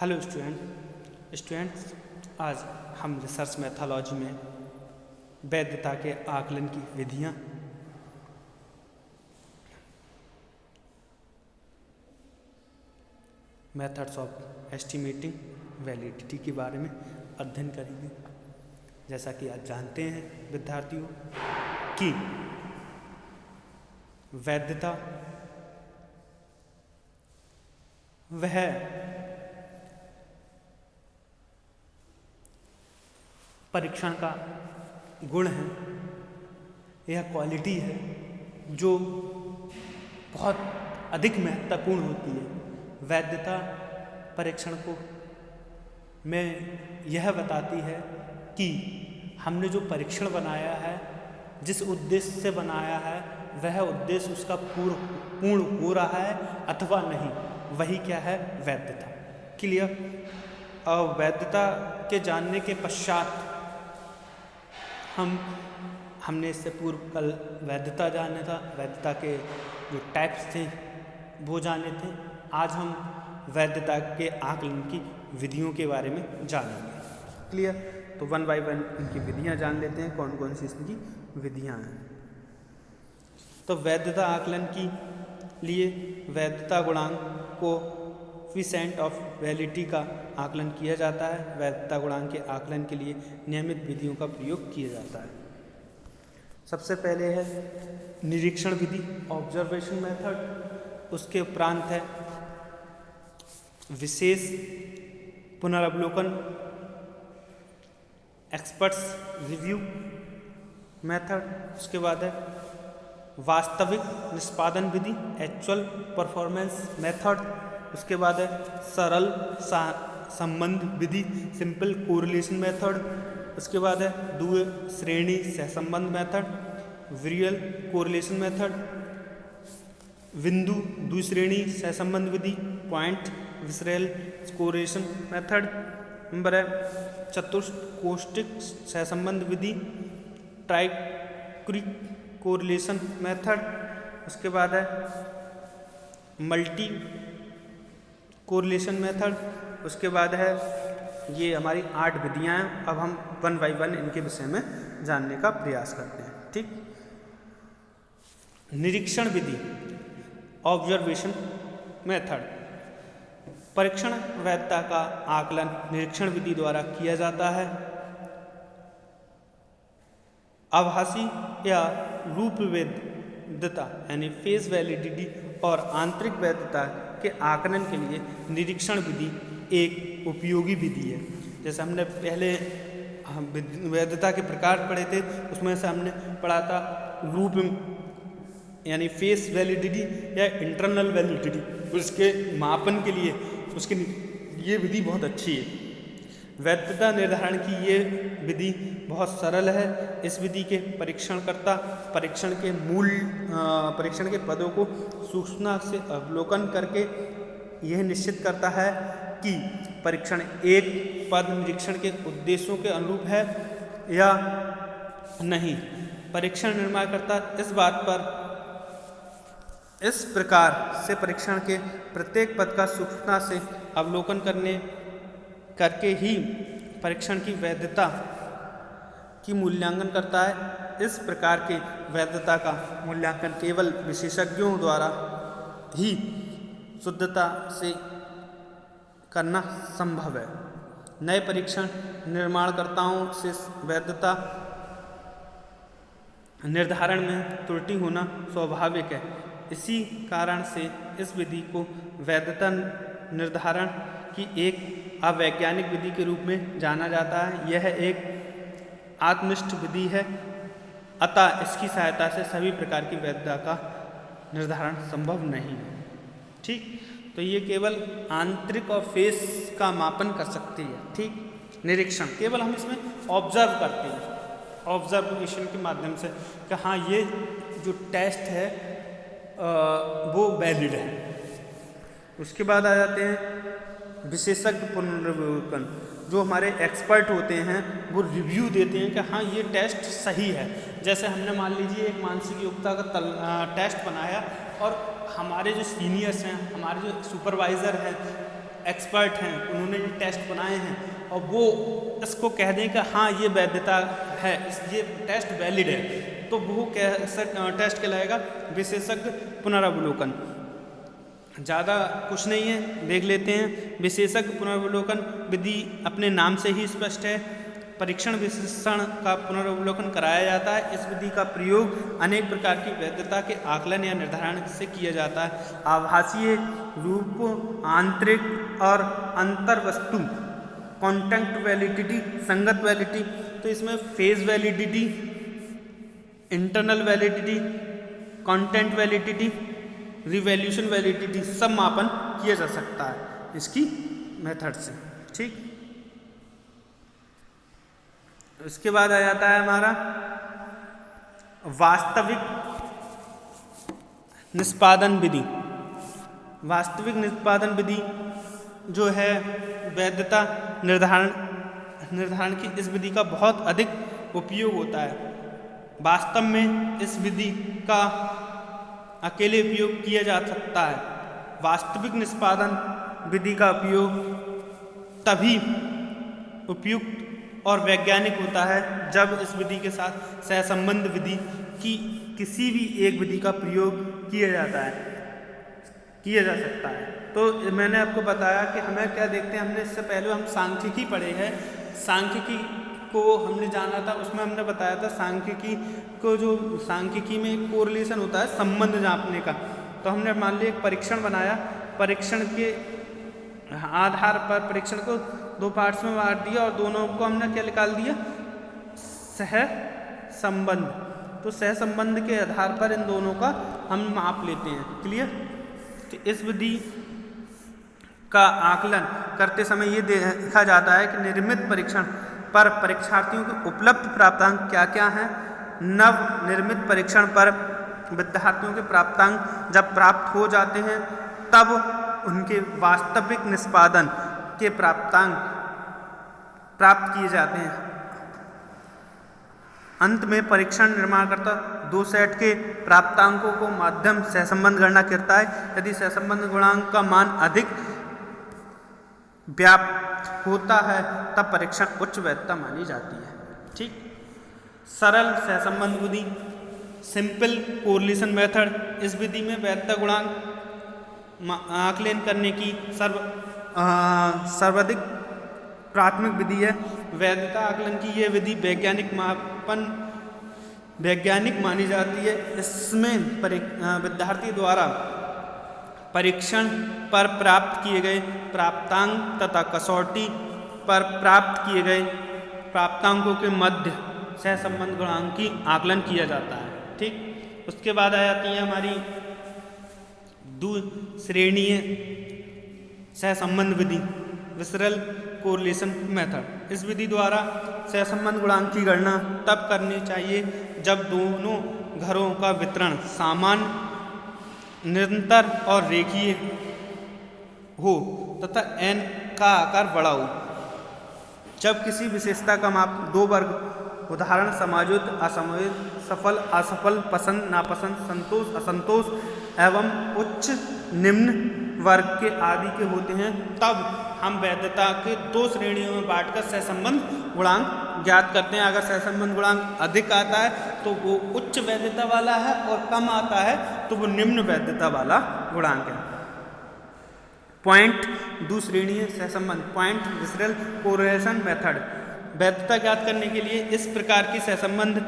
Hello students, आज हम research mythology में वैधता के आकलन की विधियाँ मेथड्स ऑफ एस्टिमेटिंग वैलिडिटी के बारे में अध्ययन करेंगे। जैसा कि आज जानते हैं विद्यार्थियों कि वैधता वह परीक्षण का गुण है, यह क्वालिटी है जो बहुत अधिक महत्वपूर्ण होती है। वैधता परीक्षण को में यह बताती है कि हमने जो परीक्षण बनाया है, जिस उद्देश्य से बनाया है, वह उद्देश्य उसका पूर्ण हो रहा है अथवा नहीं, वही क्या है, वैधता। क्लियर। वैधता के जानने के पश्चात हमने इससे पूर्व कल वैधता जाना था, वैधता के जो टाइप्स थे वो जाने थे। आज हम वैधता के आकलन की विधियों के बारे में जानेंगे। क्लियर। तो वन बाय वन इनकी विधियां जान लेते हैं, कौन कौन सी इसकी विधियां हैं। तो वैधता आकलन की लिए वैधता गुणांक को कोएफिशिएंट ऑफ वैलिडिटी का आकलन किया जाता है। वैधता गुणांक के आकलन के लिए नियमित विधियों का प्रयोग किया जाता है। सबसे पहले है निरीक्षण विधि, ऑब्जर्वेशन मेथड। उसके उपरांत है विशेष पुनरावलोकन, एक्सपर्ट्स रिव्यू मेथड। उसके बाद है वास्तविक निष्पादन विधि, एक्चुअल परफॉर्मेंस मेथड। उसके बाद है सरल संबंध विधि, सिंपल कोरिलेशन मेथड। उसके बाद है द्वि श्रेणी सहसंबंध मेथड, विजुअल कोरिलेशन मेथड। बिंदु द्विश्रेणी सहसंबंध विधि, point biserial correlation method. Number है चतुष्कोष्ठक सहसंबंध विधि, ट्राइक्रिक कोरिलेशन मेथड। उसके बाद है मल्टी कोरिलेशन मेथड। उसके बाद है, ये हमारी 8 विधियां हैं। अब हम वन बाय वन इनके विषय में जानने का प्रयास करते हैं। ठीक। निरीक्षण विधि, ऑब्जर्वेशन मेथड। परीक्षण वैधता का आकलन निरीक्षण विधि द्वारा किया जाता है। आभासी या रूप वैधता यानी फेस वैलिडिटी और आंतरिक वैधता के आकलन के लिए निरीक्षण विधि एक उपयोगी विधि है। जैसे हमने पहले वैधता के प्रकार पढ़े थे, उसमें से हमने पढ़ा था रूप यानी फेस वैलिडिटी या इंटरनल वैलिडिटी, उसके मापन के लिए उसकी ये विधि बहुत अच्छी है। वैधता निर्धारण की ये विधि बहुत सरल है। इस विधि के परीक्षणकर्ता परीक्षण के पदों को सूक्ष्मता से अवलोकन करके यह निश्चित करता है कि परीक्षण एक पद निरीक्षण के उद्देश्यों के अनुरूप है या नहीं। परीक्षण निर्माणकर्ता इस बात पर इस प्रकार से परीक्षण के प्रत्येक पद का सूक्ष्मता से अवलोकन करके ही परीक्षण की वैधता की मूल्यांकन करता है। इस प्रकार के वैधता का मूल्यांकन केवल विशेषज्ञों द्वारा ही शुद्धता से करना संभव है। नए परीक्षण निर्माणकर्ताओं से वैधता निर्धारण में त्रुटि होना स्वाभाविक है। इसी कारण से इस विधि को वैधता निर्धारण की एक अवैज्ञानिक विधि के रूप में जाना जाता है। यह एक आत्मनिष्ठ विधि है, अतः इसकी सहायता से सभी प्रकार की वैधता का निर्धारण संभव नहीं है। ठीक। तो ये केवल आंतरिक और फेस का मापन कर सकती है। ठीक। निरीक्षण केवल हम इसमें ऑब्जर्व करते हैं, ऑब्जर्वेशन के माध्यम से कि हाँ ये जो टेस्ट है वो वैलिड है। उसके बाद आ जाते हैं विशेषज्ञ पुनरावलोकन। जो हमारे एक्सपर्ट होते हैं वो रिव्यू देते हैं कि हाँ ये टेस्ट सही है। जैसे हमने मान लीजिए एक मानसिक योग्यता का टेस्ट बनाया और हमारे जो सीनियर्स हैं, हमारे जो सुपरवाइज़र हैं, एक्सपर्ट हैं, उन्होंने ये टेस्ट बनाए हैं और वो इसको कह दें कि हाँ ये वैधता है, ये टेस्ट वैलिड है, तो वो टेस्ट कहलाएगा विशेषज्ञ पुनरावलोकन। ज़्यादा कुछ नहीं है, देख लेते हैं। विशेषज्ञ पुनरावलोकन विधि अपने नाम से ही स्पष्ट है। परीक्षण विश्लेषण का पुनरावलोकन कराया जाता है। इस विधि का प्रयोग अनेक प्रकार की वैधता के आकलन या निर्धारण से किया जाता है। आभासीय रूप, आंतरिक और अंतर वस्तु, कॉन्टेक्ट वैलिडिटी, संगत वैलिडिटी, तो इसमें phase validity, internal validity, content validity, revaluation validity सब मापन किया जा सकता है इसकी मेथड से। ठीक, इसके बाद आ जाता है हमारा वास्तविक निष्पादन विधि। वास्तविक निष्पादन विधि जो है वैधता निर्धारण की इस विधि का बहुत अधिक उपयोग होता है। वास्तव में इस विधि का अकेले उपयोग किया जा सकता है। वास्तविक निष्पादन विधि का उपयोग तभी उपयुक्त और वैज्ञानिक होता है जब इस विधि के साथ सहसंबंध विधि की किसी भी एक विधि का प्रयोग किया जा सकता है। तो मैंने आपको बताया कि हमें क्या देखते हैं, हमने इससे पहले हम सांख्यिकी पढ़े हैं। सांख्यिकी को हमने जाना था, उसमें हमने बताया था सांख्यिकी में एक कोरिलेशन होता है, संबंध नापने का। तो हमने मान लिया एक परीक्षण बनाया, परीक्षण के आधार पर परीक्षण को दो पार्ट्स में बांट दिया और दोनों को हमने क्या निकाल दिया, सहसंबंध। तो सहसंबंध के आधार पर इन दोनों का हम माप लेते हैं। क्लियर? तो इस विधि का आकलन करते समय ये देखा जाता है कि निर्मित परीक्षण पर परीक्षार्थियों के उपलब्ध प्राप्तांक क्या क्या हैं। नव निर्मित परीक्षण पर विद्यार्थियों के प्राप्तांक जब प्राप्त हो जाते हैं तब उनके वास्तविक निष्पादन के प्राप्तांक प्राप्त किए जाते हैं। अंत में परीक्षण निर्माणकर्ता दो सेट के प्राप्तांकों को माध्यम सहसंबंध गणना करता है। यदि सहसंबंध गुणांक का मान अधिक व्याप्त होता है तब परीक्षण उच्च वैधता मानी जाती है। ठीक, सरल सहसंबंध विधि, सिंपल कोरिलेशन मेथड। इस विधि में वैधता गुणांक आकलन करने की सर्वाधिक प्राथमिक विधि है। वैधता आकलन की यह विधि वैज्ञानिक मानी जाती है। इसमें विद्यार्थी द्वारा परीक्षण पर प्राप्त किए गए प्राप्तांक तथा कसौटी पर प्राप्त किए गए प्राप्तांकों के मध्य सहसंबंध गुणांक की आकलन किया जाता है। ठीक, उसके बाद आ जाती है हमारी श्रेणीय सहसंबंध विधि, विसरल कोरिलेशन मेथड। इस विधि द्वारा सहसंबंध गुणांक की गणना तब करनी चाहिए जब दोनों घरों का वितरण समान, निरंतर और रेखीय हो तथा n का आकार बड़ा हो। जब किसी विशेषता का माप दो वर्ग, उदाहरण समायोजित, असमायोजित, सफल, असफल, पसंद, नापसंद, संतोष, असंतोष एवं उच्च निम्न वर्ग के आदि के होते हैं, तब हम वैधता के दो श्रेणियों में बांटकर सहसंबंध गुणांक ज्ञात करते हैं। अगर सहसंबंध गुणांक अधिक आता है तो वो उच्च वैधता वाला है और कम आता है तो वो निम्न वैधता वाला गुणांक है। पॉइंट द्विश्रेणीय सहसंबंध, पॉइंट विसरल कोरिलेशन मेथड। वैधता ज्ञात करने के लिए इस प्रकार की सहसंबंध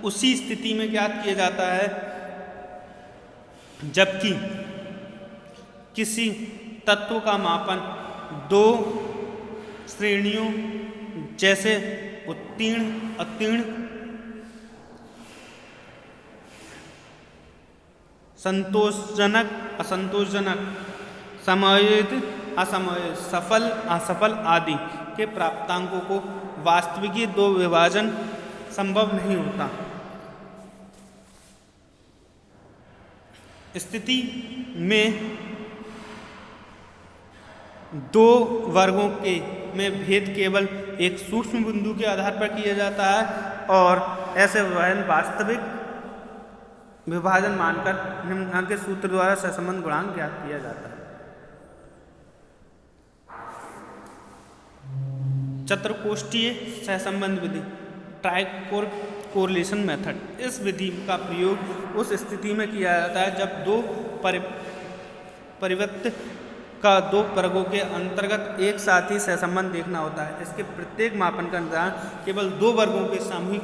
उसी स्थिति में ज्ञात किया जाता है जबकि किसी तत्व का मापन दो श्रेणियों जैसे उत्तीर्ण, अतीर्ण, संतोषजनक, असंतोषजनक, समायोजित, असमायोजित, सफल, असफल आदि के प्राप्तांकों को वास्तविक दो विभाजन संभव नहीं होता। स्थिति में दो वर्गों के में भेद केवल एक सूक्ष्म बिंदु के आधार पर किया जाता है और ऐसे विभाजन वास्तविक विभाजन मानकर निम्नलिखित सूत्र द्वारा सहसंबंध गुणांक ज्ञात किया जाता है। चतुर्कोष्ठीय सहसंबंध विधि, कोरिलेशन मेथड। इस विधि का प्रयोग उस स्थिति में किया जाता है जब दो परिवृत्त का दो वर्गों के अंतर्गत एक साथ ही सहसंबंध देखना होता है। इसके प्रत्येक मापन का निर्धारण केवल दो वर्गों के सामूहिक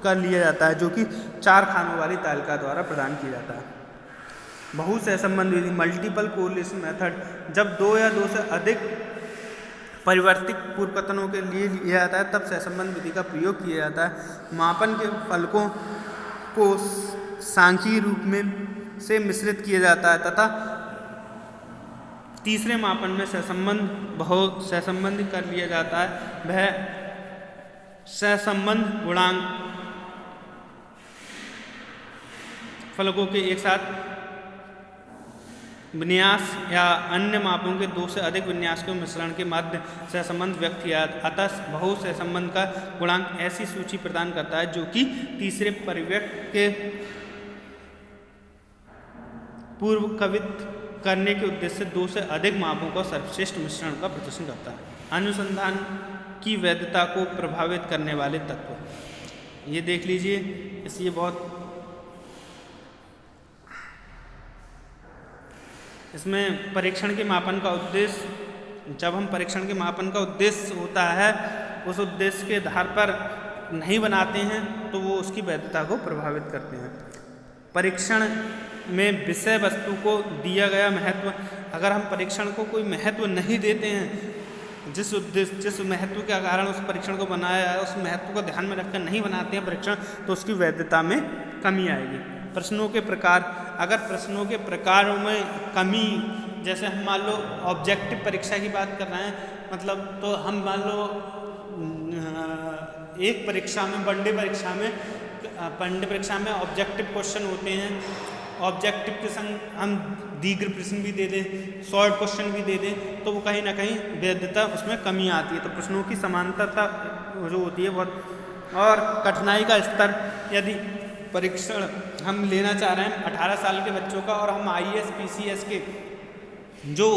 कर लिया जाता है, जो कि 4 खानों वाली तालिका द्वारा प्रदान किया जाता है। बहु सहसंबंध विधि, मल्टीपल कोरिलेशन मेथड, जब 2 या 2 से अधिक परिवर्तित पूर्वकथनों के लिए लिया जाता है तब सहसंबंध विधि का प्रयोग किया जाता है। मापन के फलकों को सांख्यिकीय रूप में से मिश्रित किया जाता है तथा तीसरे मापन में सहसंबंध कर लिया जाता है। वह सहसंबंध गुणांक फलकों के एक साथ विन्यास या अन्य मापों के 2 से अधिक विन्यास के मिश्रण के मध्य सहसंबंध व्यक्त किया। अतः बहु सहसंबंध का गुणांक ऐसी सूची प्रदान करता है जो कि तीसरे परिव्यक्त के पूर्वकवित करने के उद्देश्य से 2 से अधिक मापों का सर्वश्रेष्ठ मिश्रण का प्रदर्शन करता है। अनुसंधान की वैधता को प्रभावित करने वाले तत्व, ये देख लीजिए। इसलिए इसमें परीक्षण के मापन का उद्देश्य, जब हम परीक्षण के मापन का उद्देश्य होता है उस उद्देश्य के आधार पर नहीं बनाते हैं तो वो उसकी वैधता को प्रभावित करते हैं। परीक्षण में विषय वस्तु को दिया गया महत्व, अगर हम परीक्षण को कोई महत्व नहीं देते हैं, जिस महत्व के कारण उस परीक्षण को बनाया है उस महत्व को ध्यान में रखकर नहीं बनाते हैं परीक्षण, तो उसकी वैधता में कमी आएगी। प्रश्नों के प्रकार, अगर प्रश्नों के प्रकारों में कमी, जैसे हम मान लो ऑब्जेक्टिव परीक्षा की बात कर रहे हैं, मतलब तो हम मान लो एक परीक्षा में वनडे परीक्षा में ऑब्जेक्टिव क्वेश्चन होते हैं। ऑब्जेक्टिव के संग हम दीर्घ प्रश्न भी दे दें, शॉर्ट क्वेश्चन भी दे दें, तो वो कहीं ना कहीं वैधता उसमें कमी आती है। तो प्रश्नों की समांतरता जो होती है बहुत, और कठिनाई का स्तर, यदि परीक्षण हम लेना चाह रहे हैं 18 साल के बच्चों का और हम IAS PCS के जो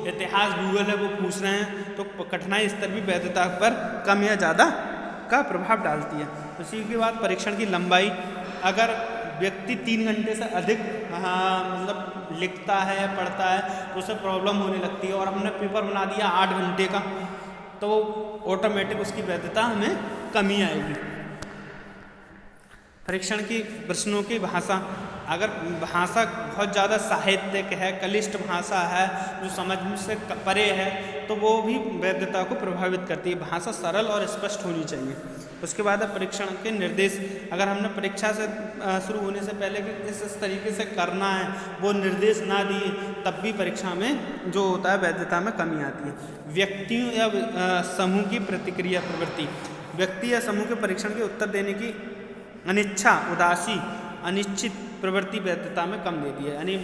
इतिहास भूगोल है वो पूछ रहे हैं, तो कठिनाई स्तर भी वैधता पर कम या ज़्यादा का प्रभाव डालती है। उसी के बाद परीक्षण की लंबाई, अगर व्यक्ति 3 घंटे से अधिक मतलब लिखता है पढ़ता है तो उसे प्रॉब्लम होने लगती है, और हमने पेपर बना दिया 8 घंटे का, तो ऑटोमेटिक उसकी वैधता हमें कमी आएगी। परीक्षण की प्रश्नों की भाषा, अगर भाषा बहुत ज़्यादा साहित्यिक है, क्लिष्ट भाषा है, जो समझ से परे है, तो वो भी वैधता को प्रभावित करती है। भाषा सरल और स्पष्ट होनी चाहिए। उसके बाद परीक्षण के निर्देश, अगर हमने परीक्षा से शुरू होने से पहले कि इस तरीके से करना है वो निर्देश ना दिए, तब भी परीक्षा में जो होता है वैधता में कमी आती है। व्यक्तियों या समूह की प्रतिक्रिया प्रवृत्ति, व्यक्ति या समूह के परीक्षण के उत्तर देने की अनिच्छा, उदासी, अनिश्चित प्रवृत्ति वैधता में कम देती है। यानी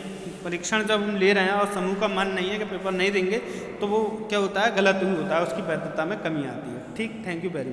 परीक्षण जब हम ले रहे हैं और समूह का मन नहीं है कि पेपर नहीं देंगे, तो वो क्या होता है, गलत ही होता है, उसकी वैधता में कमी आती है। ठीक, थैंक यू वेरी मच।